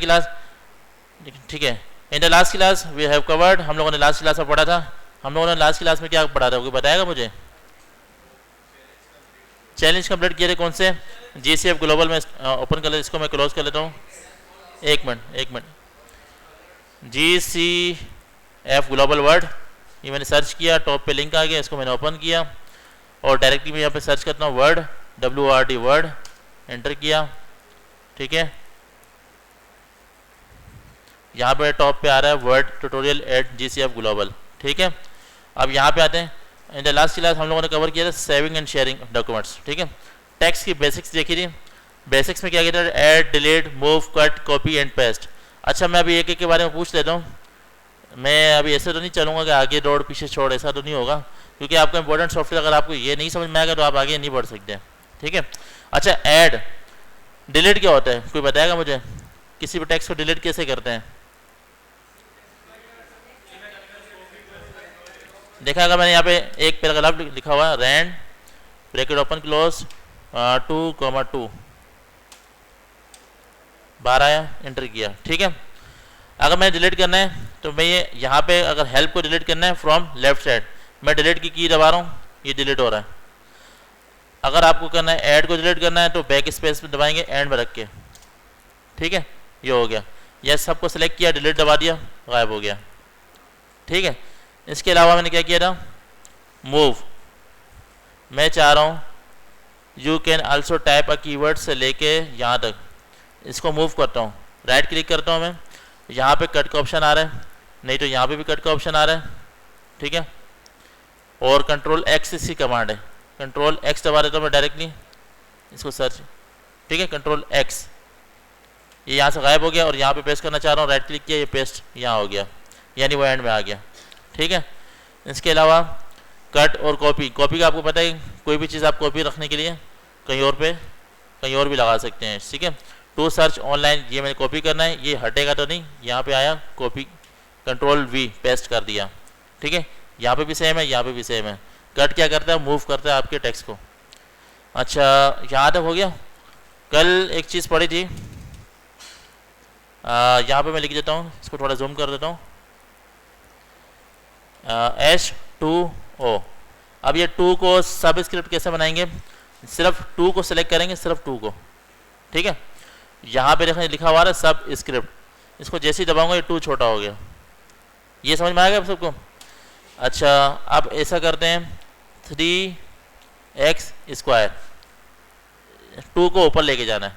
Class, ठीक है। In the last class we have covered, हम लोगों ने लास्ट क्लास में पढ़ा था, हम लोगों ने लास्ट क्लास में क्या पढ़ा था, कोई बताएगा मुझे? चैलेंज कंप्लीट किए थे कौन से? GCF ग्लोबल में ओपन कर ले, इसको मैं क्लोज कर लेता हूँ, एक मिनट। GCF ग्लोबल वर्ड, ये मैंने सर्च किया, टॉप पे लिंक आ गया, इसको मैंने ओपन किया और डायरेक्टली मैं यहाँ पे सर्च करता हूँ वर्ड, WORD वर्ड, एंटर किया, ठीक है। यहाँ पे टॉप पे आ रहा है Word tutorial at GCF global, ठीक है। अब यहाँ पे आते हैं, इन द लास्ट क्लास हम लोगों ने कवर किया था सेविंग एंड शेयरिंग डॉक्यूमेंट्स, ठीक है। टेक्स्ट की बेसिक्स देखी थी, बेसिक्स में क्या किया था, add, delete, move, cut, copy and paste. अच्छा मैं अभी एक एक के बारे में पूछ लेता हूँ, मैं अभी ऐसे तो नहीं चलूँगा कि आगे दौड़ पीछे छोड़, ऐसा तो नहीं होगा, क्योंकि आपका इंपॉर्टेंट सॉफ्टवेयर अगर आपको ये नहीं समझ में आएगा तो आप आगे नहीं बढ़ सकते, ठीक है। अच्छा ऐड, डिलीट क्या होता है, कोई बताएगा मुझे? किसी भी टेक्स्ट को डिलीट कैसे करते हैं? देखा अगर मैंने यहाँ पे एक पैराग्राफ लिखा हुआ है, rand bracket open close 2,2 12 enter किया, ठीक है। अगर मैं डिलीट करना है तो मैं ये यहाँ पे अगर हेल्प को डिलीट करना है फ्रॉम लेफ्ट साइड, मैं डिलीट की दबा रहा हूँ, ये डिलीट हो रहा है। अगर आपको करना है ऐड को डिलीट करना है तो बैक स्पेस में दबाएंगे एंड में रख के, ठीक है, ये हो गया। यह सबको सिलेक्ट किया, डिलीट दबा दिया, गायब हो गया, ठीक है। इसके अलावा मैंने क्या किया था, मूव, मैं चाह रहा हूँ you can also type a keyword से लेके यहाँ तक, इसको मूव करता हूँ, राइट क्लिक करता हूँ मैं, यहाँ पे कट का ऑप्शन आ रहा है, नहीं तो यहाँ पे भी कट का ऑप्शन आ रहा है, ठीक है। और कंट्रोल X इसकी कमांड है, कंट्रोल X दबा देता हूँ मैं डायरेक्टली इसको सर्च, ठीक है, कंट्रोल X, ये यहाँ से गायब हो गया और यहाँ पे पेस्ट करना चाह रहा हूँ, राइट क्लिक किया, ये पेस्ट यहाँ हो गया, यानी वो एंड में आ गया, ठीक है। इसके अलावा कट और कॉपी, कॉपी का आपको पता है, कोई भी चीज़ आप कॉपी रखने के लिए कहीं और पे कहीं और भी लगा सकते हैं, ठीक है। टू सर्च ऑनलाइन, ये मैंने कॉपी करना है, ये हटेगा तो नहीं, यहाँ पे आया कॉपी, कंट्रोल V पेस्ट कर दिया, ठीक है। यहाँ पे भी सेम है, यहाँ पे भी सेम है। कट क्या करता है, मूव करता है आपके टेक्स्ट को। अच्छा यहाँ तक हो गया। कल एक चीज़ पढ़ी थी, यहाँ पे मैं लिख देता हूँ, इसको थोड़ा जूम कर देता हूँ, H2O। अब ये 2 को सब स्क्रिप्ट कैसे बनाएंगे, सिर्फ 2 को सिलेक्ट करेंगे, सिर्फ 2 को, ठीक है। यहाँ पे देखें लिखा हुआ है सब स्क्रिप्ट, इसको जैसे ही दबाऊंगा ये 2 छोटा हो गया, ये समझ में आ गया आप सबको? अच्छा अब ऐसा करते हैं 3x स्क्वायर, 2 को ऊपर लेके जाना है,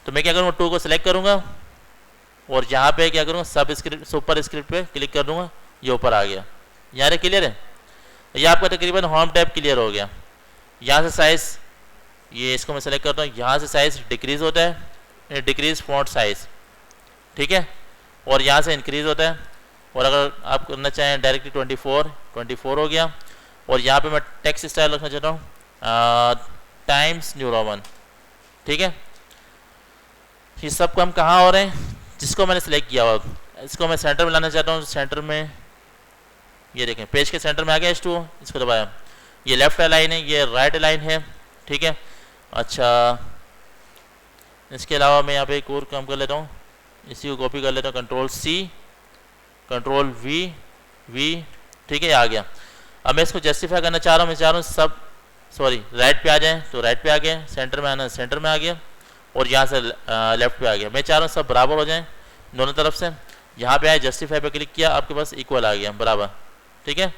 तो मैं क्या करूँगा, 2 को सिलेक्ट करूँगा और यहाँ पे क्या करूँगा, सब स्क्रिप्ट सुपर स्क्रिप्ट पे क्लिक कर दूँगा, ये ऊपर आ गया। यहाँ से क्लियर है, ये आपका तकरीबन होम टैब क्लियर हो गया। यहाँ से साइज़, ये इसको मैं सेलेक्ट करता हूँ, यहाँ से साइज़ डिक्रीज़ होता है, डिक्रीज़ फॉन्ट साइज़, ठीक है, और यहाँ से इंक्रीज़ होता है, और अगर आप करना चाहें डायरेक्टली 24 हो गया। और यहाँ पे मैं टेक्स्ट स्टाइल रखना चाहता हूँ टाइम्स न्यू रोमन, ठीक है। ये सब काम कहाँ हो रहे हैं, जिसको मैंने सेलेक्ट किया हुआ, इसको मैं सेंटर में लाना चाहता हूँ, सेंटर में ये देखें पेज के सेंटर में आ गया H2O, इसको दबाया, ये लेफ्ट अलाइन है, ये राइट अलाइन है, ठीक है। अच्छा इसके अलावा मैं यहाँ पे एक और काम कर लेता हूँ, इसी को कॉपी कर लेता हूँ, कंट्रोल C कंट्रोल V, ठीक है, आ गया। अब मैं इसको जस्टिफाई करना चाह रहा हूँ, मैं चाह रहा हूँ सब राइट पे आ जाए, तो राइट पे आ गए, सेंटर में आना सेंटर में आ गया, और यहाँ से लेफ्ट पे आ गया। मैं चाह रहा हूँ सब बराबर हो जाएं दोनों तरफ से, यहाँ पे आए जस्टिफाई पे क्लिक किया, आपके पास इक्वल आ गया बराबर, ठीक है।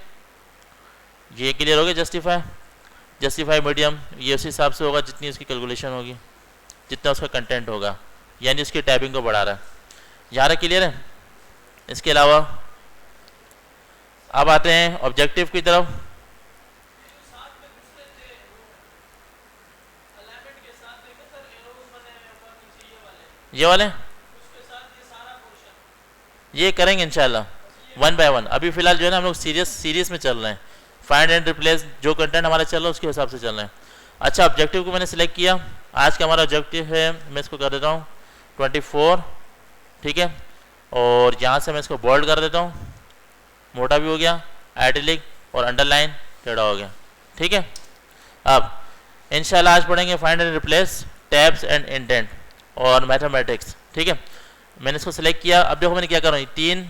ये क्लियर हो गया जस्टिफाई मीडियम, ये उसी हिसाब से होगा जितनी उसकी कैलकुलेशन होगी, जितना उसका कंटेंट होगा, यानी उसकी टाइपिंग को बढ़ा रहा है। यहाँ तक क्लियर है। इसके अलावा अब आते हैं ऑब्जेक्टिव की तरफ। ये वाले ये करेंगे इंशाल्लाह 1 बाय 1। अभी फिलहाल जो है ना हम लोग सीरीज में चल रहे हैं, फाइंड एंड रिप्लेस, जो कंटेंट हमारा चल रहा है उसके हिसाब से चल रहे हैं। अच्छा ऑब्जेक्टिव को मैंने सिलेक्ट किया, आज का हमारा ऑब्जेक्टिव है, मैं इसको कर देता हूँ 24, ठीक है, और यहाँ से मैं इसको बोल्ड कर देता हूँ, मोटा भी हो गया, आइटैलिक और अंडरलाइन टेढ़ा हो गया, ठीक है। अब इंशाल्लाह आज पढ़ेंगे find and replace, tabs and indent और मैथमेटिक्स, ठीक है। मैंने इसको सिलेक्ट किया। अब देखो मैंने क्या कर रहा हूँ, 3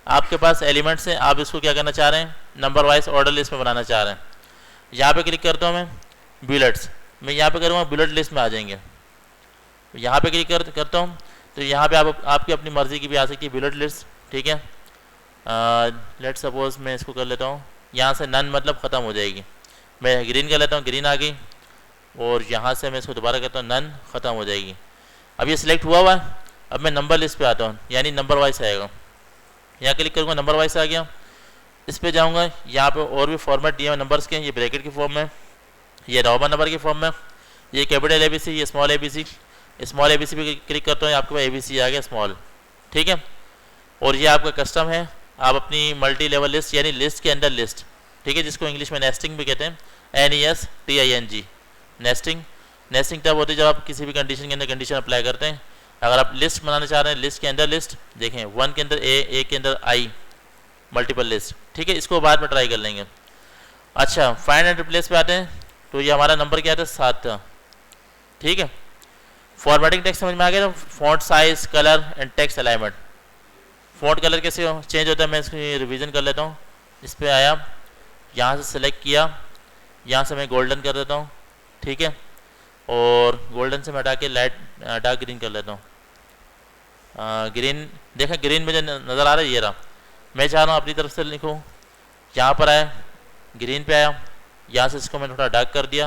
आपके पास एलिमेंट्स हैं, आप इसको क्या करना चाह रहे हैं, नंबर वाइज ऑर्डर लिस्ट में बनाना चाह रहे हैं। यहाँ पे क्लिक करता हूँ मैं, बुलेट्स, मैं यहाँ पे करूँगा बुलेट लिस्ट में आ जाएंगे। यहाँ पे क्लिक करता हूँ तो यहाँ पे आपकी अपनी मर्ज़ी की भी आ सकती है बुलेट लिस्ट, ठीक है। लेट सपोज मैं इसको कर लेता हूँ, यहाँ से नन मतलब ख़त्म हो जाएगी, मैं ग्रीन कर लेता हूँ, ग्रीन आ गई, और यहाँ से मैं इसको दोबारा करता हूँ, नन ख़त्म हो जाएगी। अब ये सिलेक्ट हुआ है। अब मैं नंबर लिस्ट पे आता हूँ, यानी नंबर वाइज आएगा, यहाँ क्लिक करूँगा, नंबर वाइज आ गया। इस पर जाऊँगा, यहाँ पे और भी फॉर्मेट दिए हुए नंबर्स के, ये ब्रैकेट की फॉर्म में, ये रोमन नंबर की फॉर्म में, ये कैपिटल ABC, ये स्मॉल ABC, स्मॉल ABC पे क्लिक करते हैं, आपके पास ABC आ गया स्मॉल, ठीक है। और ये आपका कस्टम है, आप अपनी मल्टी लेवल लिस्ट यानी लिस्ट के अंदर लिस्ट, ठीक है, जिसको इंग्लिश में नेस्टिंग भी कहते हैं, NESTING, नेस्टिंग। नेस्टिंग तब होती है जब आप किसी भी कंडीशन के अंदर कंडीशन अप्लाई करते हैं। अगर आप लिस्ट बनाना चाह रहे हैं, लिस्ट के अंदर लिस्ट, देखें 1 के अंदर A के अंदर I, मल्टीपल लिस्ट, ठीक है, इसको बाद में ट्राई कर लेंगे। अच्छा, फाइंड एंड रिप्लेस पे आते हैं, तो ये हमारा नंबर क्या था, 7 था, ठीक है। फॉर्मेटिंग टेक्स्ट समझ में आ गया, तो font size, colour and text alignment. Font colour कैसे चेंज होता है, मैं इसकी रिवीजन कर लेता हूँ। इस पर आया, यहाँ से सेलेक्ट किया, यहाँ से मैं गोल्डन कर देता हूँ, ठीक है, और गोल्डन से मैं हटा के लाइट डार्क ग्रीन कर लेता हूँ। ग्रीन, देखें ग्रीन मुझे नज़र आ रहा है, ये रहा। मैं चाह रहा हूँ अपनी तरफ से लिखूँ, यहाँ पर आया, ग्रीन पे आया, यहाँ से इसको मैंने थोड़ा डार्क कर दिया,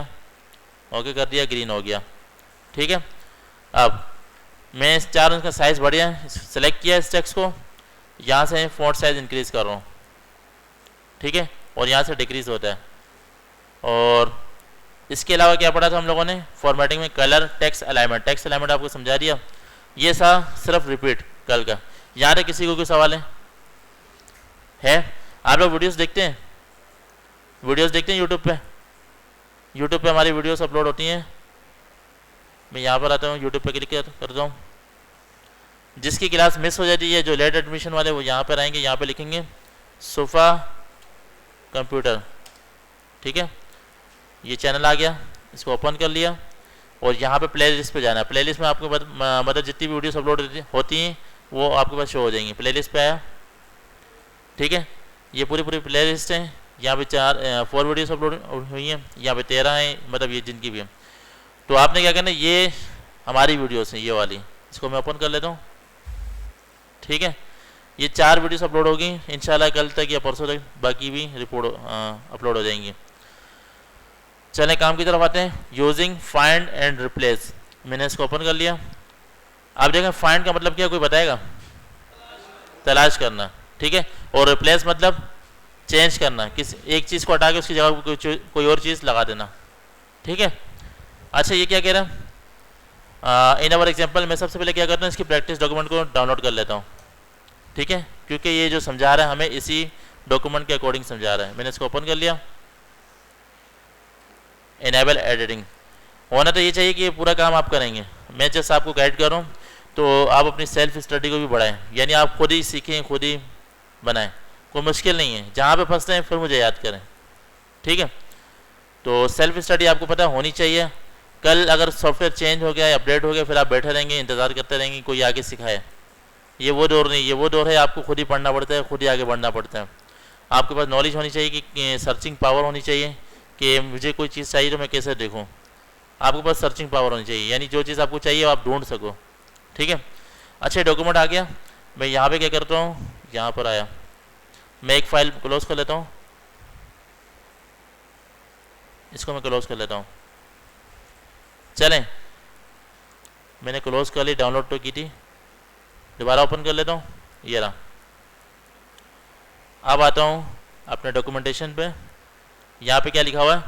ओके कर दिया, ग्रीन हो गया, ठीक है। अब मैं चाह रहा हूँ इसका साइज़ बढ़िया, सेलेक्ट किया इस टेक्स्ट को, यहाँ से फॉन्ट साइज़ इंक्रीज़ कर रहा हूँ, ठीक है, और यहाँ से डिक्रीज़ होता है। और इसके अलावा क्या पढ़ा था हम लोगों ने फॉर्मेटिंग में, colour, text alignment. Text alignment आपको समझा दिया, ये सा सिर्फ रिपीट कल का। यहाँ तक किसी को कोई सवाल है? आप लोग वीडियोस देखते हैं, वीडियोस देखते हैं यूट्यूब पे हमारी वीडियोस अपलोड होती हैं। मैं यहाँ पर आता हूँ, यूट्यूब पे क्लिक करता हूँ। जिसकी क्लास मिस हो जाती है, जो लेट एडमिशन वाले, वो यहाँ पर आएंगे, यहाँ पे लिखेंगे सोफ़ा कंप्यूटर, ठीक है, ये चैनल आ गया, इसको ओपन कर लिया, और यहाँ पे प्लेलिस्ट पे जाना है। प्लेलिस्ट में आपको मतलब जितनी भी वीडियोस अपलोड होती हैं वो आपके पास शो हो जाएंगी। प्लेलिस्ट पे आया, ठीक है, ये पूरी प्लेलिस्ट है, यहाँ पे 4 वीडियोस अपलोड हुई हैं, यहाँ पे 13 हैं, मतलब ये जिनकी भी है। तो आपने क्या करना है, ये हमारी वीडियोस हैं, ये वाली, इसको मैं ओपन कर लेता हूँ, ठीक है। ये 4 वीडियोस अपलोड होगी इंशाल्लाह कल तक या परसों तक, बाकी भी रिपोर्ट अपलोड हो जाएंगी। चलें काम की तरफ आते हैं। यूजिंग फाइंड एंड रिप्लेस, मैंने इसको ओपन कर लिया। आप देखें फाइंड का मतलब क्या, कोई बताएगा? तलाश करना, ठीक है, और रिप्लेस मतलब चेंज करना, किसी एक चीज़ को हटा के उसकी जगह कोई और चीज़ लगा देना, ठीक है। अच्छा, ये क्या कह रहा है, इन अवर एग्जाम्पल, मैं सबसे पहले क्या करता हूँ, इसकी प्रैक्टिस डॉक्यूमेंट को डाउनलोड कर लेता हूँ, ठीक है, क्योंकि ये जो समझा रहा है हमें इसी डॉक्यूमेंट के अकॉर्डिंग समझा रहा है। मैंने इसको ओपन कर लिया। इनेबल एडिटिंग होना तो ये चाहिए कि ये पूरा काम आप करेंगे, मैं जस्ट आपको गाइड कर रहा हूँ, तो आप अपनी सेल्फ स्टडी को भी बढ़ाएं, यानी आप खुद ही सीखें, खुद ही बनाएं, कोई मुश्किल नहीं है। जहाँ पे फंसते हैं फिर मुझे याद करें, ठीक है। तो सेल्फ स्टडी आपको पता होनी चाहिए। कल अगर सॉफ्टवेयर चेंज हो गया या अपडेट हो गया, फिर आप बैठे रहेंगे, इंतज़ार करते रहेंगे कोई आगे सिखाए। ये वो दौर नहीं, ये वो दौर है आपको खुद ही पढ़ना पड़ता है, खुद ही आगे बढ़ना पड़ता है। आपके पास नॉलेज होनी चाहिए, कि सर्चिंग पावर होनी चाहिए, कि मुझे कोई चीज़ चाहिए तो मैं कैसे देखूं। आपके पास सर्चिंग पावर होनी चाहिए, यानी जो चीज़ आपको चाहिए वो आप ढूंढ सको, ठीक है। अच्छा, डॉक्यूमेंट आ गया। मैं यहाँ पे क्या करता हूँ, यहाँ पर आया, मैं एक फ़ाइल क्लोज कर लेता हूँ, इसको मैं क्लोज कर लेता हूँ। चलें, मैंने क्लोज कर ली, डाउनलोड तो की थी, दोबारा ओपन कर लेता हूँ, ये रहा। अब आता हूँ अपने डॉक्यूमेंटेशन पे, यहाँ पे क्या लिखा हुआ है,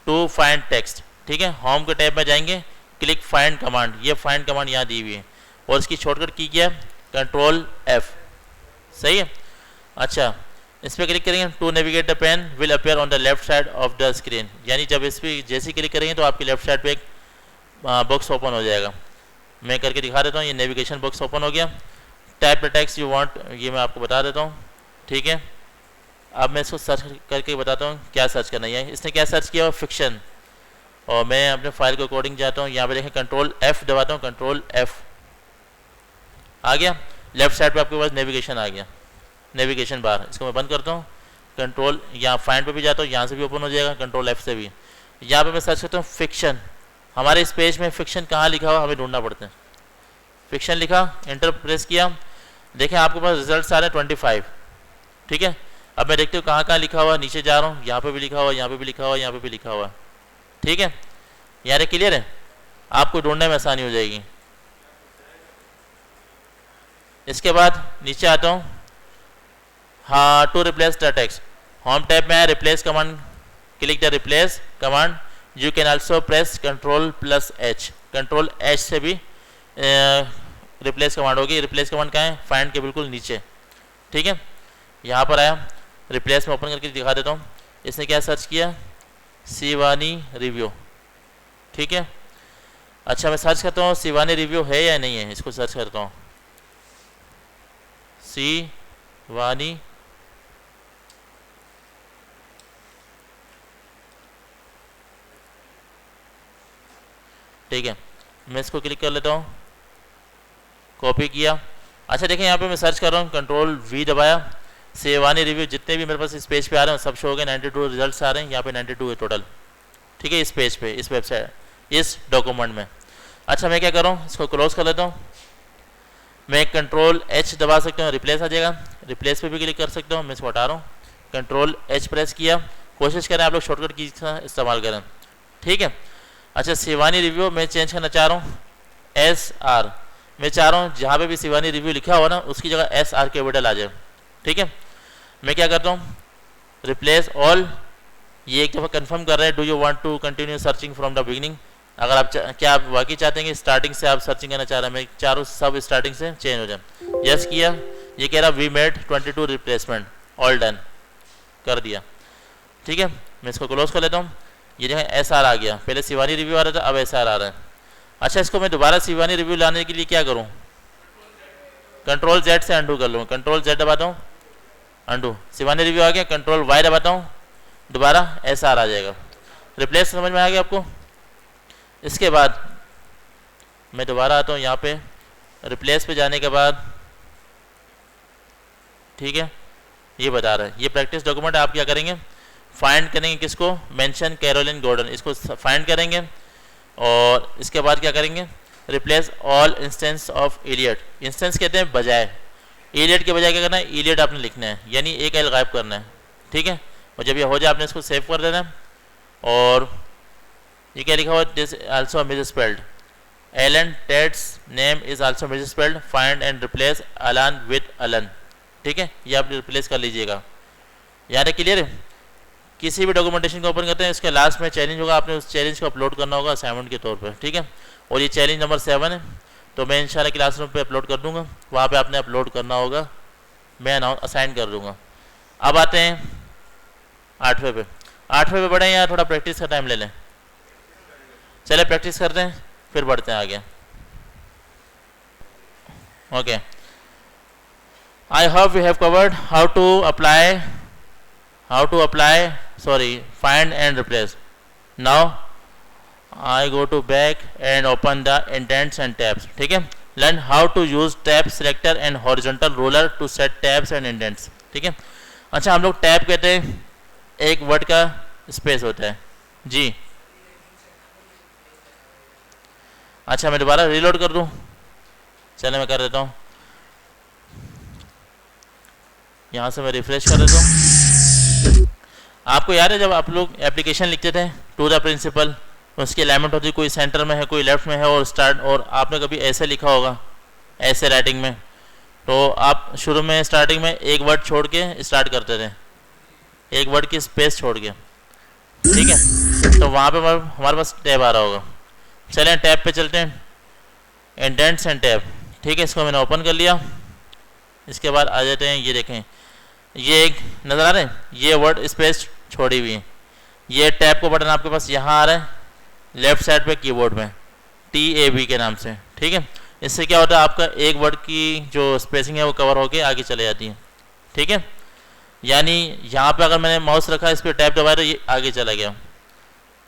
टू फाइंड टेक्स्ट, ठीक है। होम के टैब में जाएंगे, क्लिक फाइंड कमांड, ये फाइंड कमांड यहाँ दी हुई है, और इसकी शॉर्टकट की क्या है, Ctrl+F, सही है। अच्छा, इस पर क्लिक करेंगे, to navigate the pane will appear on the left side of the screen, यानी जब इस पर जैसे क्लिक करेंगे तो आपकी लेफ्ट साइड पे एक बॉक्स ओपन हो जाएगा। मैं करके दिखा देता हूँ, ये नेविगेशन बॉक्स ओपन हो गया। Type the text you want, ये मैं आपको बता देता हूँ, ठीक है। अब मैं इसको सर्च करके बताता हूँ क्या सर्च करना है। इसने क्या सर्च किया हुआ, फिक्शन, और मैं अपने फाइल के अकॉर्डिंग जाता हूँ। यहाँ पे देखें Ctrl+F दबाता हूँ, Ctrl+F, आ गया। लेफ्ट साइड पे आपके पास नेविगेशन आ गया, नेविगेशन बार। इसको मैं बंद करता हूँ, कंट्रोल यहाँ फाइंड पे भी जाता हूँ, यहाँ से भी ओपन हो जाएगा, कंट्रोल F से भी। यहाँ पे मैं सर्च करता हूँ फिक्शन। हमारे इस पेज में फिक्शन कहाँ लिखा हुआ हमें ढूंढना पड़ता है। फिक्शन लिखा, एंटर प्रेस किया, देखें आपके पास रिजल्ट आ रहे हैं 25। ठीक है, अब मैं देखते हूँ कहाँ कहाँ लिखा हुआ, नीचे जा रहा हूँ, यहाँ पे भी लिखा हुआ, यहाँ पे भी लिखा हुआ, यहाँ पे भी लिखा हुआ। ठीक है, यार क्लियर है, आपको ढूंढने में आसानी हो जाएगी। इसके बाद नीचे आता हूँ, हाँ, to replace the text, home tab में है replace command, click the replace command. You can also press Ctrl+H, control H से भी रिप्लेस कमांड होगी। रिप्लेस कमांड कहाँ है, फाइंड के बिल्कुल नीचे। ठीक है, यहाँ पर आया, रिप्लेस में ओपन करके दिखा देता हूँ। इसने क्या सर्च किया, शिवानी रिव्यू। ठीक है, अच्छा मैं सर्च करता हूँ शिवानी रिव्यू है या नहीं है, इसको सर्च करता हूँ, शिवानी ठीक है, मैं इसको क्लिक कर लेता हूँ, कॉपी किया। अच्छा देखें यहाँ पे मैं सर्च कर रहा हूँ, Ctrl+V दबाया, शिवानी रिव्यू जितने भी मेरे पास इस पेज पे आ रहे हैं सब शो हो गए, 92 रिजल्ट्स आ रहे हैं, यहाँ पे 92 है टोटल। ठीक है, इस पेज पे, इस वेबसाइट, इस डॉक्यूमेंट में। अच्छा मैं क्या कर रहा हूँ, इसको क्लोज कर लेता हूँ। मैं Ctrl+H दबा सकता हूँ, रिप्लेस आ जाएगा, रिप्लेस पे भी क्लिक कर सकता हूँ। मैं इसको हटा रहा हूँ, Ctrl+H प्रेस किया। कोशिश करें आप लोग शॉर्टकट की का इस्तेमाल करें। ठीक है, अच्छा शिवानी रिव्यू मैं चेंज करना चाह रहा हूँ, SR। मैं चाह रहा हूँ जहाँ पे भी शिवानी रिव्यू लिखा हुआ ना उसकी जगह SR कैपिटल आ जाए। ठीक है, मैं क्या करता हूँ, रिप्लेस ऑल, ये एक दफ़ा कंफर्म कर रहे हैं, do you want to continue searching from the beginning. अगर आप क्या आप वाकई चाहते हैं कि स्टार्टिंग से आप सर्चिंग करना चाह रहे हैं, मैं चारों सब स्टार्टिंग से चेंज हो जाए। यस किया, ये कह रहा we made 22 replacement, all done कर दिया। ठीक है, मैं इसको क्लोज कर लेता हूँ। ये जो है SR आ गया, पहले शिवानी रिव्यू आ रहा था, अब SR आ रहा है। अच्छा इसको मैं दोबारा शिवानी रिव्यू लाने के लिए क्या करूँ, Ctrl+Z से अंडू कर लूँ, Ctrl+Z दबाता हूँ, अंडू, शिवानी रिव्यू आ गया, Ctrl+Y दबाता हूँ, दोबारा SR आ जाएगा। रिप्लेस समझ में आ गया आपको। इसके बाद मैं दोबारा आता हूँ यहाँ पे, रिप्लेस पे जाने के बाद, ठीक है, ये बता रहा है, ये प्रैक्टिस डॉक्यूमेंट आप क्या करेंगे, फाइंड करेंगे किसको, मेंशन कैरोलिन गॉर्डन, इसको फाइंड करेंगे। और इसके बाद क्या करेंगे, replace all instance of Elliot. Instance कहते हैं बजाय, इलियट के बजाय क्या करना है, इलियट आपने लिखना है, यानी एक एल गायब करना है। ठीक है, और जब ये हो जाए आपने इसको सेव कर देना है। और ये क्या लिखा हुआ, this also misspelled, Alan Ted's name is also misspelled, find and replace Alan with Allan. ठीक है, ये आप रिप्लेस कर लीजिएगा। यानी क्लियर है, किसी भी डॉक्यूमेंटेशन को ओपन करते हैं इसके लास्ट में चैलेंज होगा, आपने उस चैलेंज को अपलोड करना होगा असाइनमेंट के तौर पर। ठीक है, और ये चैलेंज नंबर 7 है, तो मैं इंशाल्लाह क्लासरूम पे अपलोड कर दूंगा, वहाँ पे आपने अपलोड करना होगा, मैं असाइन कर दूंगा। अब आते हैं 8वें पे। 8वें पे बढ़े या थोड़ा प्रैक्टिस का टाइम ले लें, चले प्रैक्टिस करते हैं फिर बढ़ते हैं आगे। Okay, I hope we have covered how to apply find and replace. Now I go to back and open the indents and tabs. ठीक है, learn how to use tab selector and horizontal ruler to set tabs and indents. ठीक है, अच्छा हम लोग tab कहते हैं एक वर्ड का स्पेस होता है जी। अच्छा मैं दोबारा रीलोड कर दूं, चले मैं कर देता हूँ, यहाँ से मैं रिफ्रेश कर देता हूँ। आपको याद है जब आप लोग एप्लीकेशन लिखते थे टू द प्रिंसिपल, उसकी अलाइनमेंट होती, कोई सेंटर में है कोई लेफ्ट में है और स्टार्ट, और आपने कभी ऐसे लिखा होगा ऐसे राइटिंग में, तो आप शुरू में स्टार्टिंग में एक वर्ड छोड़ के स्टार्ट करते थे, एक वर्ड की स्पेस छोड़ के। ठीक है, तो वहाँ पे हमारे पास टैब आ रहा होगा। चलें टैब पे चलते हैं, इंडेंट्स एंड टैब। ठीक है, इसको मैंने ओपन कर लिया। इसके बाद आ जाते हैं, ये देखें ये एक नज़र आ रहे हैं, ये वर्ड स्पेस छोड़ी हुई है। ये टैब को बटन आपके पास यहाँ आ रहा है लेफ्ट साइड पे कीबोर्ड में, TAB के नाम से। ठीक है, इससे क्या होता है आपका एक वर्ड की जो स्पेसिंग है वो कवर होके आगे चले जाती है। ठीक है, यानी यहाँ पे अगर मैंने माउस रखा इस पर टैब दबाया तो ये आगे चला गया।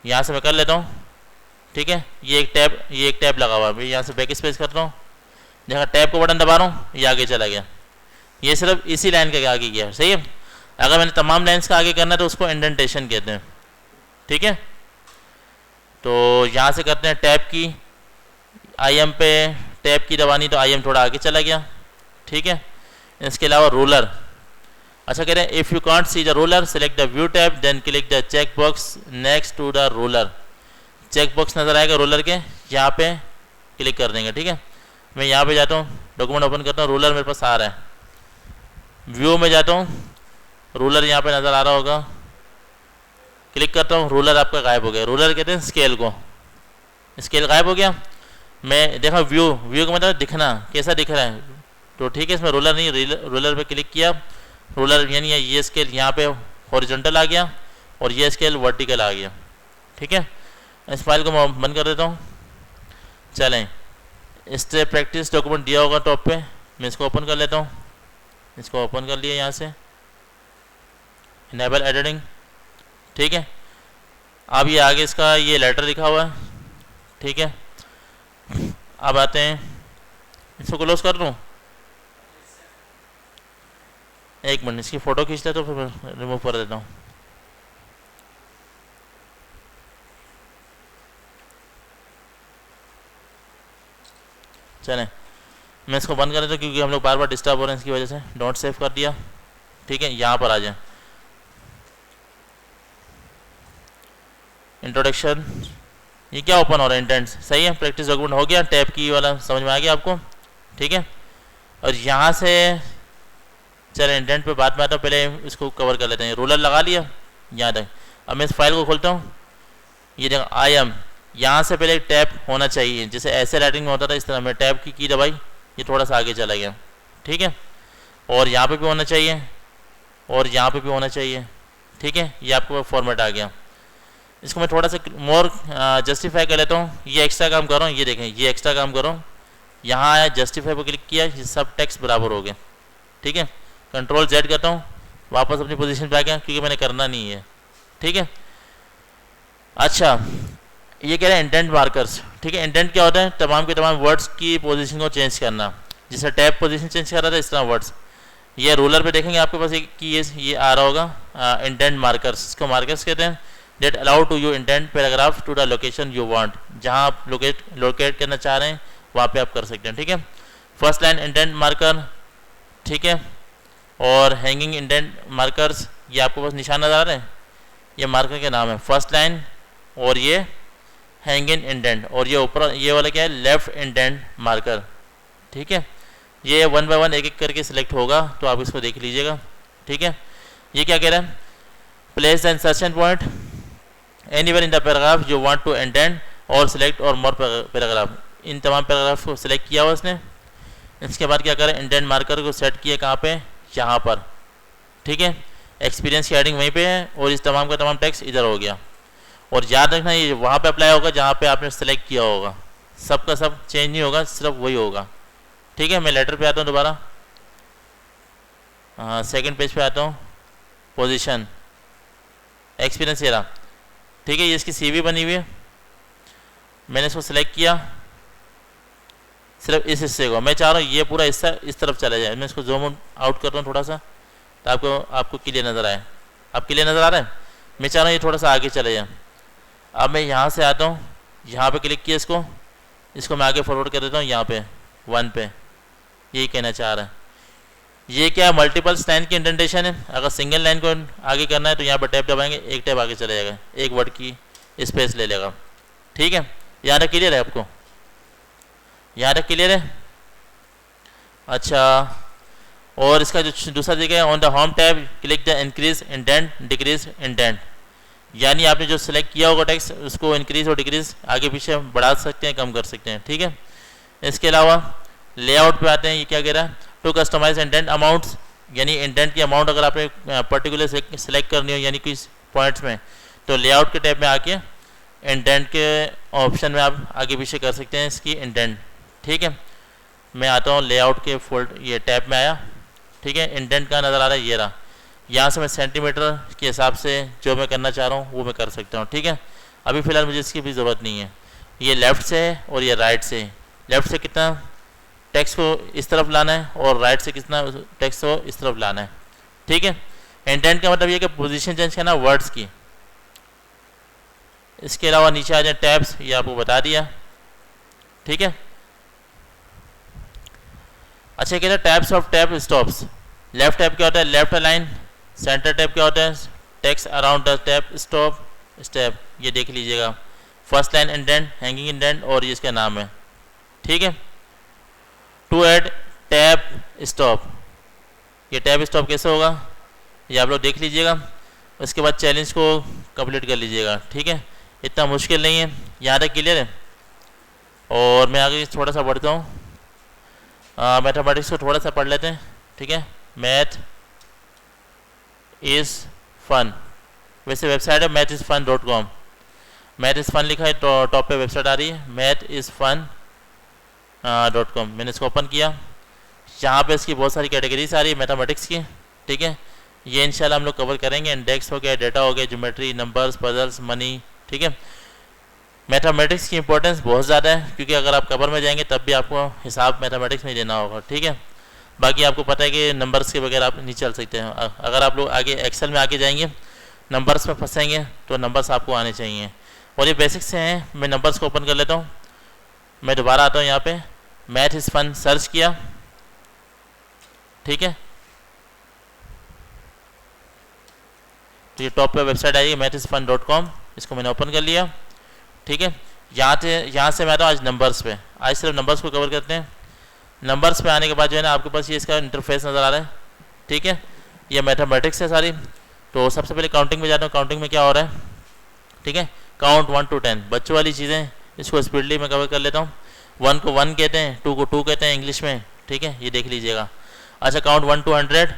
यहाँ से मैं कर लेता हूँ। ठीक है, ये एक टैब लगा हुआ है, मैं यहाँ से बैक स्पेस करता हूँ, देखा टैब को बटन दबा रहा हूँ, ये आगे चला गया। ये सिर्फ इसी लाइन के आगे किया, सही है। अगर मैंने तमाम लाइन्स का आगे करना है तो उसको इंडेंटेशन कहते हैं, ठीक है। तो यहाँ से करते हैं टैब की, IM पे टैब की दबानी तो IM थोड़ा आगे चला गया, ठीक है। इसके अलावा रूलर, अच्छा कह रहे हैं if you can't see the ruler select the view tab then click the check box next to the ruler. Check box नज़र आएगा रूलर के, यहाँ पे क्लिक कर देंगे, ठीक है। मैं यहाँ पे जाता हूँ, डॉक्यूमेंट ओपन करता हूँ, रूलर मेरे पास आ रहा है। व्यू में जाता हूँ, रूलर यहाँ पे नज़र आ रहा होगा, क्लिक करता हूँ, रूलर आपका गायब हो गया। रूलर कहते हैं स्केल को, स्केल गायब हो गया। मैं देखा व्यू, व्यू का मतलब दिखना, कैसा दिख रहा है, तो ठीक है इसमें रूलर नहीं, रूलर पे क्लिक किया, रूलर यानी ये स्केल यहाँ पे हॉरिजॉन्टल आ गया और ये स्केल वर्टिकल आ गया, ठीक है। इस फाइल को मैं बंद कर देता हूँ। चलें, स्टेप प्रैक्टिस डॉक्यूमेंट दिया होगा टॉप पे, मैं इसको ओपन कर लेता हूँ। इसको ओपन कर लिया यहाँ से, इनेबल एडिटिंग, ठीक है। अब ये आगे इसका ये लेटर लिखा हुआ है, ठीक है। अब आते हैं, इसको क्लोज कर दूँ, एक मिनट इसकी फ़ोटो खींच ले तो फिर रिमूव कर देता हूँ। चलें, मैं इसको बंद कर देता हूँ क्योंकि हम लोग बार बार डिस्टर्ब हो रहे हैं इसकी वजह से। डोंट सेव कर दिया, ठीक है। यहाँ पर आ जाए, इंट्रोडक्शन, ये क्या ओपन हो रहा है, इंटेंट्स, सही है। प्रैक्टिस डॉक्यूमेंट हो गया, टैब की वाला समझ में आ गया आपको, ठीक है। और यहाँ से चले इंटेंट पे बात में आता हूँ, पहले इसको कवर कर लेते हैं। रूलर लगा लिया यहाँ तक। अब मैं इस फाइल को खोलता हूँ, ये देखो IM, यहाँ से पहले एक टैब होना चाहिए, जैसे ऐसे राइटिंग में होता था इस तरह। मैं टैब की दबाई, ये थोड़ा सा आगे चला गया, ठीक है। और यहाँ पे भी होना चाहिए और यहाँ पे भी होना चाहिए, ठीक है। ये आपको फॉर्मेट आ गया। इसको मैं थोड़ा सा मोर जस्टिफाई कर लेता हूँ। ये एक्स्ट्रा काम कर रहा हूँ, ये देखें, ये एक्स्ट्रा काम कर रहा हूँ। यहाँ आया, जस्टिफाई पर क्लिक किया, ये सब टेक्स्ट बराबर हो गए, ठीक है। Ctrl Z करता हूँ, वापस अपनी पोजीशन पे आ गया क्योंकि मैंने करना नहीं है, ठीक है। अच्छा, ये कह रहे हैं इंटेंट मार्कर्स, ठीक है। इंटेंट क्या होता है, तमाम के तमाम वर्ड्स की पोजीशन को चेंज करना, जैसे टैब पोजीशन चेंज कर रहा था इस तरह वर्ड्स। ये रूलर पे देखेंगे आपके पास एक की ये आ रहा होगा इंटेंट मार्कर्स, इसको मार्कर्स कहते हैं। That allow to you indent paragraph to the location you want, जहाँ आप लोकेट करना चाह रहे हैं वहाँ पे आप कर सकते हैं, ठीक है। फर्स्ट लाइन इंटेंट मार्कर, ठीक है। और हैंगिंग इंडेंट मार्कर्स, ये आपको बस निशान नज़र आ रहे हैं, ये मार्कर के नाम है। फर्स्ट लाइन और ये हैंगिंग इंडेंट, और ये ऊपर ये वाला क्या है, लेफ्ट इंडेंट मार्कर, ठीक है। ये 1 बाय 1 एक एक करके सिलेक्ट होगा, तो आप इसको देख लीजिएगा, ठीक है। ये क्या कह रहा है, place the insertion point anywhere in the paragraph you want to indent or select or more paragraph. इन तमाम पैराग्राफ को सिलेक्ट किया हुआ उसने। इसके बाद क्या करें, इंडेंट मार्कर को सेट किया कहाँ पे, यहाँ पर, ठीक है। एक्सपीरियंस की हेडिंग वहीं पे है और इस तमाम का तमाम टेक्स्ट इधर हो गया। और याद रखना ये वहाँ पे अप्लाई होगा जहाँ पे आपने सेलेक्ट किया होगा, सब का सब चेंज नहीं होगा, सिर्फ वही होगा, ठीक है। मैं लेटर पे आता हूँ दोबारा, हाँ सेकंड पेज पे आता हूँ, पोजीशन एक्सपीरियंस ये रहा, ठीक है। ये इसकी CV बनी हुई है, मैंने इसको सिलेक्ट किया, सिर्फ इस हिस्से को मैं चाह रहा हूँ ये पूरा हिस्सा इस तरफ चला जाए। मैं इसको जूम आउट करता हूँ थोड़ा सा, तो आपको क्लियर नज़र आए। आप क्लियर नज़र आ रहा है, मैं चाह रहा हूँ ये थोड़ा सा आगे चले जाए। अब मैं यहाँ से आता हूँ, यहाँ पे क्लिक किया, इसको मैं आगे फॉरवर्ड कर देता हूँ यहाँ पे 1 पे, यही कहना चाह रहा है। ये क्या है, मल्टीपल लाइन की इंडेंटेशन है। अगर सिंगल लाइन को आगे करना है तो यहाँ पर टैब दबाएंगे, एक टैब आगे चले जाएगा, एक वर्ड की स्पेस ले लेगा, ठीक है। यहाँ तक क्लियर है आपको, यहाँ तक क्लियर है। अच्छा, और इसका जो दूसरा जगह है, on the home tab click the increase indent decrease indent, यानी आपने जो सिलेक्ट किया होगा टेक्स्ट उसको इंक्रीज और डिक्रीज आगे पीछे बढ़ा सकते हैं, कम कर सकते हैं, ठीक है। इसके अलावा लेआउट पे आते हैं। ये क्या कह रहा है, टू कस्टमाइज इंडेंट अमाउंट्स, यानी इंडेंट की अमाउंट अगर आपने पर्टिकुलर सिलेक्ट करनी हो यानी कुछ पॉइंट्स में, तो लेआउट के टैब में आके इंडेंट के ऑप्शन में आप आगे पीछे कर सकते हैं इसकी इंडेंट, ठीक है। मैं आता हूँ लेआउट के ये टैब में आया, ठीक है। इंडेंट का नज़र आ रहा है, ये रहा। यहाँ से मैं सेंटीमीटर के हिसाब से जो मैं करना चाह रहा हूँ वो मैं कर सकता हूँ, ठीक है। अभी फ़िलहाल मुझे इसकी भी ज़रूरत नहीं है। ये लेफ़्ट से है और ये राइट से। लेफ़्ट से कितना टेक्स्ट को इस तरफ लाना है और राइट से कितना टेक्स्ट को इस तरफ लाना है, ठीक है। इंडेंट का मतलब ये कि पोजीशन चेंज करना वर्ड्स की। इसके अलावा नीचे आ जाए टैब्स, ये आपको बता दिया, ठीक है। अच्छा कहते हैं tabs of tab stops. Left tab क्या होता है, लेफ्ट अलाइन। सेंटर टैब क्या होता है, text around the tab stop step, ये देख लीजिएगा। First line indent, hanging indent और ये इसका नाम है, ठीक है। टू ऐड टैब स्टॉप, ये टैब स्टॉप कैसे होगा ये आप लोग देख लीजिएगा। उसके बाद चैलेंज को कंप्लीट कर लीजिएगा, ठीक है। इतना मुश्किल नहीं है, यहाँ तक क्लियर है। और मैं आगे थोड़ा सा बढ़ता हूँ, मैथमेटिक्स को थोड़ा सा पढ़ लेते हैं, ठीक है। मैथ इज़ फन, वैसे वेबसाइट है mathIsFun.com, मैथ इज़ फन लिखा है तो टॉप पे वेबसाइट आ रही है mathIsFun.com। मैंने इसको ओपन किया, यहाँ पे इसकी बहुत सारी कैटेगरीज आ रही है मैथमेटिक्स की, ठीक है। ये इंशाल्लाह हम लोग कवर करेंगे। इंडेक्स हो गया, डेटा हो गया, ज्योमेट्री, नंबर्स, पजल्स, मनी, ठीक है। मैथमेटिक्स की इंपॉर्टेंस बहुत ज़्यादा है, क्योंकि अगर आप कवर में जाएंगे तब भी आपको हिसाब मैथमेटिक्स में देना होगा, ठीक है। बाकी आपको पता है कि नंबर्स के बगैर आप नहीं चल सकते हैं। अगर आप लोग आगे एक्सेल में आगे जाएंगे, नंबर्स में फंसेंगे तो नंबर्स आपको आने चाहिए। और ये बेसिक से हैं। मैं नंबर्स को ओपन कर लेता हूँ, मैं दोबारा आता हूँ यहाँ पे, मैथ इज़ फन सर्च किया, ठीक है। तो ये टॉप पे वेबसाइट आएगी mathIsFun.com, इसको मैंने ओपन कर लिया, ठीक है। यहाँ से मैं आता हूँ आज नंबर्स पे। आज सिर्फ नंबर्स को कवर करते हैं। नंबर्स पे आने के बाद जो है ना आपके पास ये इसका इंटरफेस नज़र आ रहा है, ठीक है। ये मैथमेटिक्स है सारी। तो सबसे पहले काउंटिंग में जाता हूँ, काउंटिंग में क्या हो रहा है, ठीक है। काउंट 1 to 10, बच्चों वाली चीज़ें, इसको स्पीडली मैं कवर कर लेता हूँ। 1 को 1 कहते हैं, 2 को 2 कहते हैं इंग्लिश में, ठीक है, ये देख लीजिएगा। अच्छा count 1 to 100,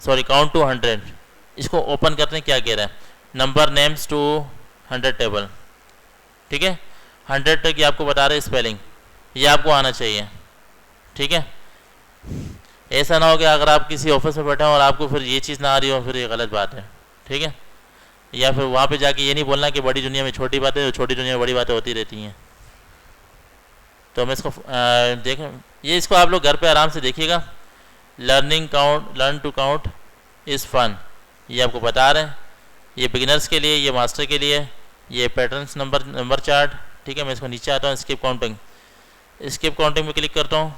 sorry count to 100, इसको ओपन करते हैं, क्या कह रहा है, नंबर नेम्स टू 100 टेबल, ठीक है। 100 तक ये आपको बता रहे स्पेलिंग, ये आपको आना चाहिए, ठीक है। ऐसा ना हो कि अगर आप किसी ऑफिस में बैठे हो और आपको फिर ये चीज़ ना आ रही हो, फिर ये गलत बात है, ठीक है। या फिर वहाँ पे जाके ये नहीं बोलना कि बड़ी दुनिया में छोटी बातें, तो छोटी दुनिया में बड़ी बातें होती रहती हैं। तो मैं इसको देखें, ये इसको आप लोग घर पे आराम से देखिएगा। Learn to count is fun, ये आपको बता रहे हैं। ये बिगिनर्स के लिए, ये मास्टर के लिए, ये पैटर्न्स नंबर चार्ट, ठीक है। मैं इसको नीचे आता हूँ, स्किप काउंटिंग में क्लिक करता हूँ,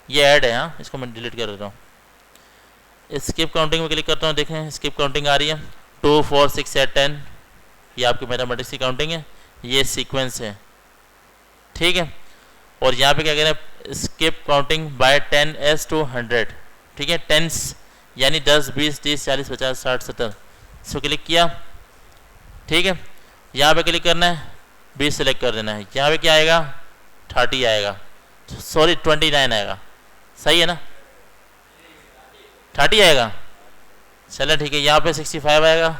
ये ऐड है, हाँ इसको मैं डिलीट कर देता हूँ। स्किप काउंटिंग में क्लिक करता हूँ, देखें स्किप काउंटिंग आ रही है, 2 4 6 8 10, ये आपकी मैथमेटिक्स की काउंटिंग है, ये सीक्वेंस है, ठीक है। और यहाँ पे क्या कह रहे हैं, skip counting bye 10s to 100, ठीक है। टेंस यानी 10 20 30 40 50 60 70, इसको क्लिक किया, ठीक है। यहाँ पे क्लिक करना है, 20 सेलेक्ट कर देना है। यहाँ पे क्या आएगा, 30 आएगा, सॉरी 29 आएगा, सही है ना, 30 आएगा, चलें ठीक है। यहाँ पे 65 आएगा,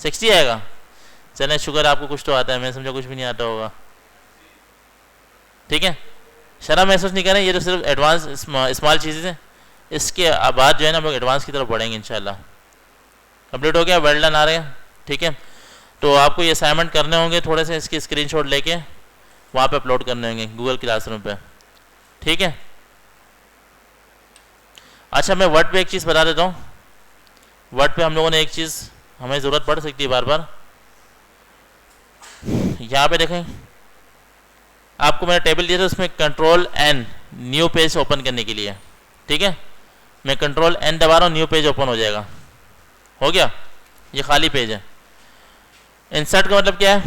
60 आएगा, चलें शुक्र आपको कुछ तो आता है, मैं समझा कुछ भी नहीं आता होगा, ठीक है। शर्म महसूस नहीं करें, ये तो सिर्फ एडवांस स्मॉल चीज़ें हैं। इसके बाद जो है ना हम लोग एडवांस की तरफ बढ़ेंगे इंशाल्लाह। कंप्लीट हो गया, वेल डन आ रहे हैं, ठीक है। तो आपको ये असाइनमेंट करने होंगे, थोड़े से इसकी स्क्रीनशॉट लेके वहाँ पे अपलोड करने होंगे गूगल क्लासरूम पे, ठीक है। अच्छा मैं वर्ड पे एक चीज़ बता देता हूँ। वर्ड पे हम लोगों ने एक चीज़ हमें ज़रूरत पड़ सकती है बार बार। यहाँ पे देखें, आपको मैंने टेबल दिया था, उसमें Ctrl+N न्यू पेज ओपन करने के लिए, ठीक है। मैं Ctrl+N दबा रहा हूँ, न्यू पेज ओपन हो जाएगा, हो गया, ये खाली पेज है। इंसर्ट का मतलब क्या है,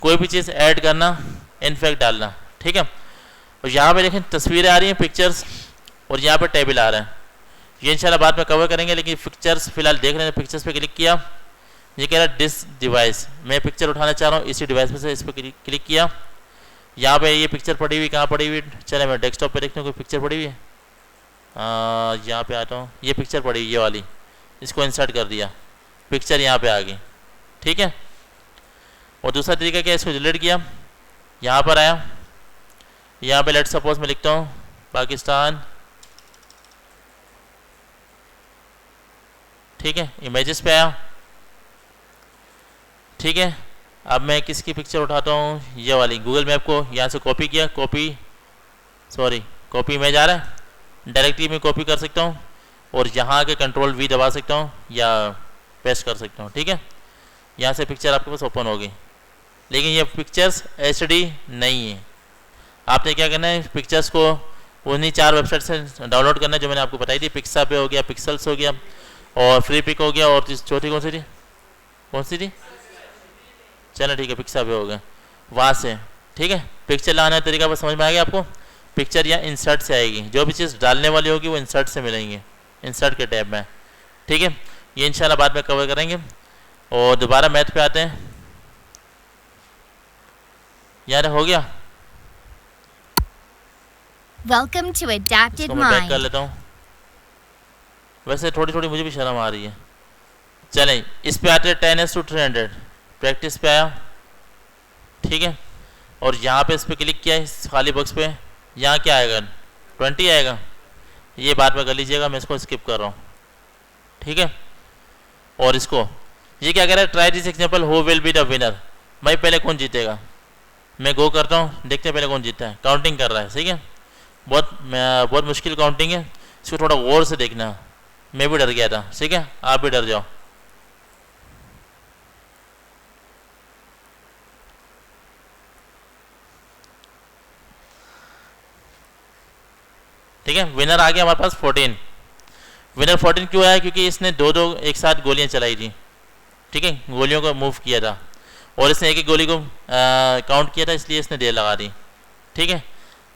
कोई भी चीज़ ऐड करना, इनफैक्ट डालना, ठीक है। और यहाँ पे देखें तस्वीरें आ रही हैं, पिक्चर्स, और यहाँ पे टेबल आ रहा है। ये इंशाल्लाह बाद में कवर करेंगे, लेकिन पिक्चर्स फिलहाल देख रहे हैं। पिक्चर्स पे क्लिक किया, ये कह रहा है दिस डिवाइस, मैं पिक्चर उठाना चाह रहा हूँ इसी डिवाइस में से, इस पर क्लिक किया। यहाँ पे ये पिक्चर पड़ी हुई, कहाँ पड़ी हुई, चले मैं डेस्कटॉप पे देखता हूँ कोई पिक्चर पड़ी हुई है। यहाँ पे आता हूँ, ये पिक्चर पड़ी हुई, ये वाली, इसको इंसर्ट कर दिया, पिक्चर यहाँ पे आ गई, ठीक है। और दूसरा तरीका क्या है, इसको डिलीट किया, यहाँ पर आया, यहाँ पे लेट सपोज मैं लिखता हूँ पाकिस्तान, ठीक है। इमेजेस पे आया, ठीक है। अब मैं किसकी पिक्चर उठाता हूँ, ये वाली, गूगल मैप को यहाँ से कॉपी किया, कॉपी में जा रहा है, डायरेक्टली मैं कॉपी कर सकता हूँ और यहाँ आके कंट्रोल वी दबा सकता हूँ या पेस्ट कर सकता हूँ। ठीक है, यहाँ से पिक्चर आपके पास ओपन होगी, लेकिन ये पिक्चर्स एचडी नहीं है। आपने क्या करना है, पिक्चर्स को उन्हीं 4 वेबसाइट से डाउनलोड करना है जो मैंने आपको बताई थी। पिक्सा पे हो गया, पिक्सल्स हो गया और फ्री पिक हो गया, और चौथी कौन सी थी, कौन सी थी, चलो ठीक है पिक्सा पे हो गया, वहाँ से। ठीक है, पिक्चर लाने का तरीका बस समझ में आ गया आपको। पिक्चर या इंसर्ट से आएगी, जो भी चीज़ डालने वाली होगी वो इंसर्ट से मिलेंगी, इंसर्ट के टैब में। ठीक है, ये इंशाल्लाह बाद में कवर करेंगे। और दोबारा मैथ पे आते हैं। यार हो गया, Welcome to Adapted इसको मैं बैक कर Mind. लेता हूँ। वैसे थोड़ी थोड़ी मुझे भी शर्म आ रही है। चलें, इस पे आते हैं 10:300 प्रैक्टिस पे आया। ठीक है, और यहाँ पे इस पर क्लिक किया इस खाली बॉक्स पे, यहाँ क्या आएगा, 20 आएगा। ये बात में कर लीजिएगा, मैं इसको स्किप कर रहा हूँ। ठीक है, और इसको ये क्या कह रहा है, try this example, who will be the winner. भाई पहले कौन जीतेगा, मैं गो करता हूँ, देखते हैं पहले कौन जीतता है। काउंटिंग कर रहा है, ठीक है, बहुत मुश्किल काउंटिंग है, इसको थोड़ा गौर से देखना। मैं भी डर गया था, ठीक है, आप भी डर जाओ। ठीक है, विनर आ गया हमारे पास 14। विनर 14 क्यों आया, क्योंकि इसने दो एक साथ गोलियां चलाई थी। ठीक है, गोलियों को मूव किया था और इसने एक एक गोली को काउंट किया था, इसलिए इसने देर लगा दी। ठीक है,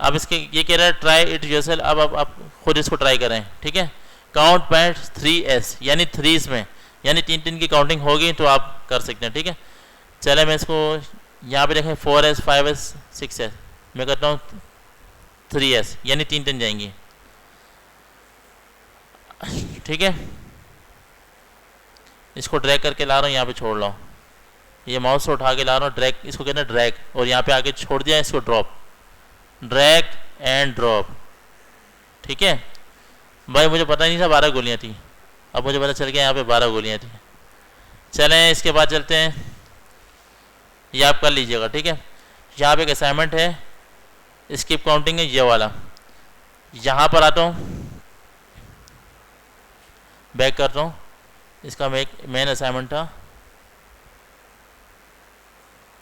अब इसके ये कह रहा है ट्राई इट योरसेल्फ, अब आप खुद इसको ट्राई करें। ठीक है, काउंट पॉइंट 3s यानी 3 में, यानी 3 की काउंटिंग होगी तो आप कर सकते हैं। ठीक है, चले मैं इसको यहाँ पे देखें 4s 5s 6s, मैं करता हूँ 3s यानी 3 जाएंगी। ठीक है, इसको ड्रैग करके ला रहा हूँ, यहाँ पे छोड़ रहा हूँ, ये माउस से उठा के ला रहा हूँ, ड्रैग इसको कहना है ड्रैग, और यहाँ पे आके छोड़ दिया, इसको ड्रॉप, ड्रैग एंड ड्रॉप। ठीक है भाई, मुझे पता नहीं था 12 गोलियाँ थी, अब मुझे पता चल गया यहाँ पे 12 गोलियाँ थी। चलें इसके बाद चलते हैं, ये आप कर लीजिएगा। ठीक है, यहाँ पे एक असाइनमेंट है, स्किप काउंटिंग है ये वाला। यहाँ पर आता हूँ, बैक करता हूँ, इसका मेन असाइनमेंट था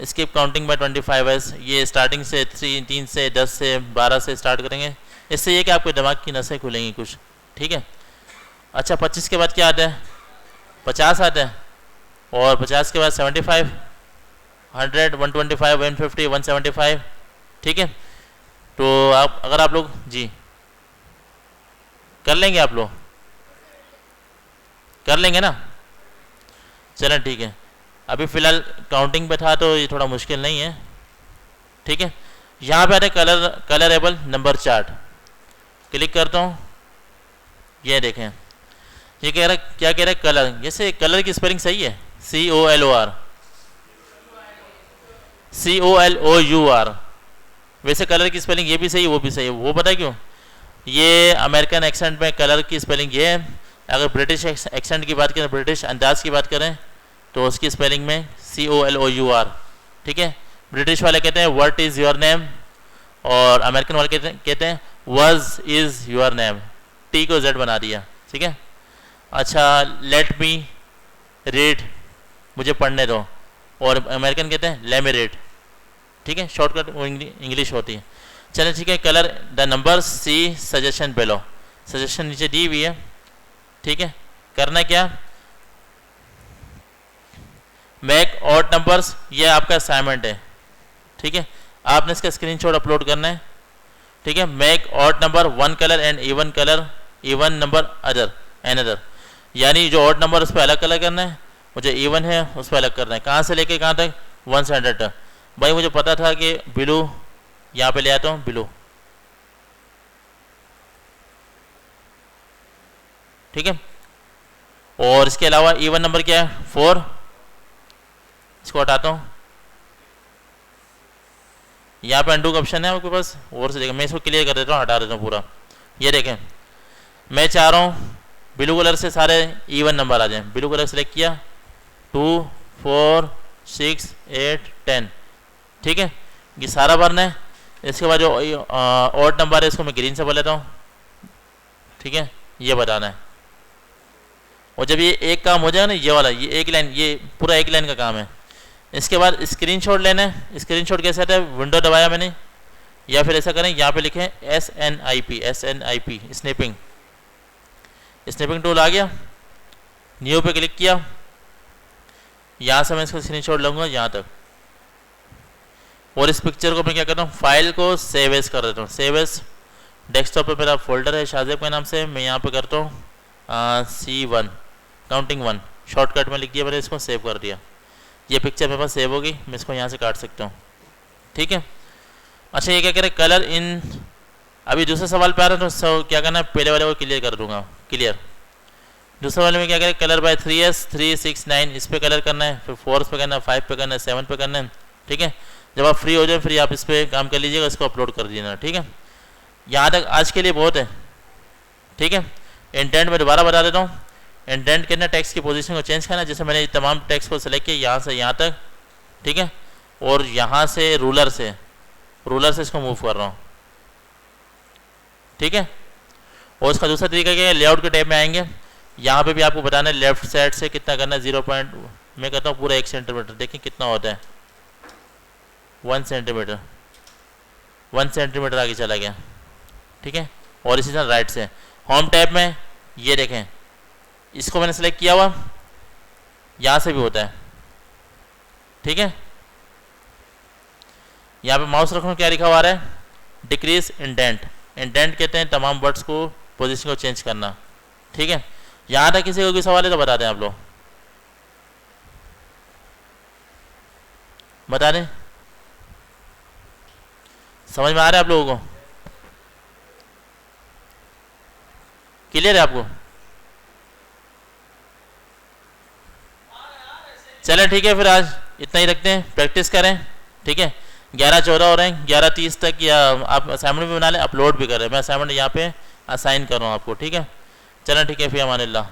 स्किप काउंटिंग बाय 25s। ये स्टार्टिंग से 3 से 10 से 12 से स्टार्ट करेंगे, इससे ये कि आपके दिमाग की नसें खुलेंगी कुछ। ठीक है, अच्छा 25 के बाद क्या आता है, 50 आता है, और 50 के बाद 75, 100, 125, 150, 175। ठीक है, तो आप अगर आप लोग जी कर लेंगे, आप लोग कर लेंगे ना, चलें ठीक है। अभी फ़िलहाल काउंटिंग पे था तो ये थोड़ा मुश्किल नहीं है। ठीक है, यहाँ पे आते कलरेबल नंबर चार्ट, क्लिक करता हूँ, ये देखें, ये कह रहा है, क्या कह रहा है, कलर। जैसे कलर की स्पेलिंग सही है, COLOR। वैसे कलर की स्पेलिंग ये भी सही है, वो भी सही है। वो पता है क्यों, ये अमेरिकन एक्सेंट में कलर की स्पेलिंग ये है। अगर ब्रिटिश एक्सेंट की बात करें, ब्रिटिश अंदाज की बात करें, तो उसकी स्पेलिंग में COLOUR। ठीक है, ब्रिटिश वाले कहते हैं व्हाट इज़ योर नेम, और अमेरिकन वाले कहते हैं was is your name, T को जेड बना दिया। ठीक है, अच्छा लेट मी रीड, मुझे पढ़ने दो, और अमेरिकन कहते हैं लेट मी रीड। ठीक है, शॉर्टकट इंग्लिश होती है। चलिए ठीक है, colour the number see suggestion below, suggestion नीचे दी हुई है। ठीक है, करना क्या, मेक ऑड नंबर्स, ये आपका असाइनमेंट है। ठीक है, आपने इसका स्क्रीनशॉट अपलोड करना है। ठीक है, make odd number 1 colour and even number other, यानी जो ऑड नंबर उस पर अलग कलर करना है, मुझे इवन है उस पर अलग करना है। कहाँ से लेके कहाँ तक, 1 से 100 तक। भाई मुझे पता था कि ब्लू, यहाँ पे ले आता हूँ ब्लू। ठीक है, और इसके अलावा इवन नंबर क्या है, 4, इसको हटाता हूँ। यहाँ पे अंडू का ऑप्शन है आपके पास, और से देखिए, मैं इसको क्लियर कर देता हूँ, हटा देता हूँ पूरा। ये देखें, मैं चाह रहा हूँ ब्लू कलर से सारे इवन नंबर आ जाएं। ब्लू कलर सेलेक्ट किया, 2, 4, 6, 8, 10। ठीक है, ये सारा भरना है। इसके बाद जो ऑड नंबर है इसको मैं ग्रीन से बोल लेता हूँ, ठीक है, ये बताना है। और जब ये एक काम हो जाएगा ना, ये वाला, ये एक लाइन, ये पूरा एक लाइन का काम है। इसके बाद स्क्रीनशॉट लेना है। स्क्रीनशॉट कैसे आता है, विंडो दबाया मैंने, या फिर ऐसा करें यहाँ पे लिखें SNIP स्नैपिंग, स्नैपिंग टूल आ गया, न्यू पे क्लिक किया, यहाँ से मैं इसको स्क्रीनशॉट लूँगा यहाँ तक, और इस पिक्चर को मैं क्या करता हूँ, फाइल को सेव एज कर देता हूँ। सेव एज डेस्कटॉप पे मेरा फोल्डर है शाहजेब के नाम से, मैं यहाँ पे करता हूँ C1 काउंटिंग 1, शॉर्टकट में लिख दिया मैंने, इसको सेव कर दिया। ये पिक्चर मेरे पास सेव होगी, मैं इसको यहाँ से काट सकता हूँ, ठीक है। अच्छा, ये क्या करें, कलर इन, अभी दूसरे सवाल पे आ रहा है तो क्या करना है, पहले वाले को क्लियर कर दूंगा, क्लियर। दूसरे वाले में क्या करें, कलर बाय 3S 369 इस पर कलर करना है, फिर 4 पे करना है, 5 पे करना है, 7 पे करना है, ठीक है। जब आप फ्री हो जाए फिर आप इस पर काम कर लीजिएगा, इसको अपलोड कर दीजिएगा, ठीक है। यहाँ तक आज के लिए बहुत है, ठीक है। इंटेंट में दोबारा बता देता हूँ, इंटेंट करना टेक्स्ट की पोजीशन को चेंज करना, जैसे मैंने तमाम टेक्स्ट को सेलेक्ट किया यहाँ से यहाँ तक, ठीक है, और यहाँ से रूलर से इसको मूव कर रहा हूँ, ठीक है। और इसका दूसरा तरीका क्या है, लेआउट के टैब में आएंगे, यहाँ पे भी आपको बताना है लेफ्ट साइड से कितना करना है, 0. मैं कहता हूँ पूरा 1 सेंटीमीटर, देखिए कितना होता है, 1 सेंटीमीटर, 1 सेंटीमीटर आगे चला गया, ठीक है। और इसी तरह राइट से होम टैब में ये देखें, इसको मैंने सेलेक्ट किया हुआ, यहाँ से भी होता है, ठीक है। यहाँ पे माउस रखना, क्या लिखा हुआ आ रहा है, डिक्रीज इंडेंट। इंडेंट कहते हैं तमाम वर्ड्स को पोजीशन को चेंज करना, ठीक है। यहाँ तक किसी को कोई सवाल है तो बता दें, आप लोग बता दें, समझ में आ रहा है आप लोगों को, क्लियर है आपको? चलें ठीक है, फिर आज इतना ही रखते हैं, प्रैक्टिस करें, ठीक है। 11:14 हो रहे हैं, 11:30 तक, या आप असाइनमेंट भी बना लें, अपलोड भी करें, मैं असाइनमेंट यहाँ पे असाइन कर रहा हूँ आपको, ठीक है। चलें ठीक है, फिर अमानिल्लाह।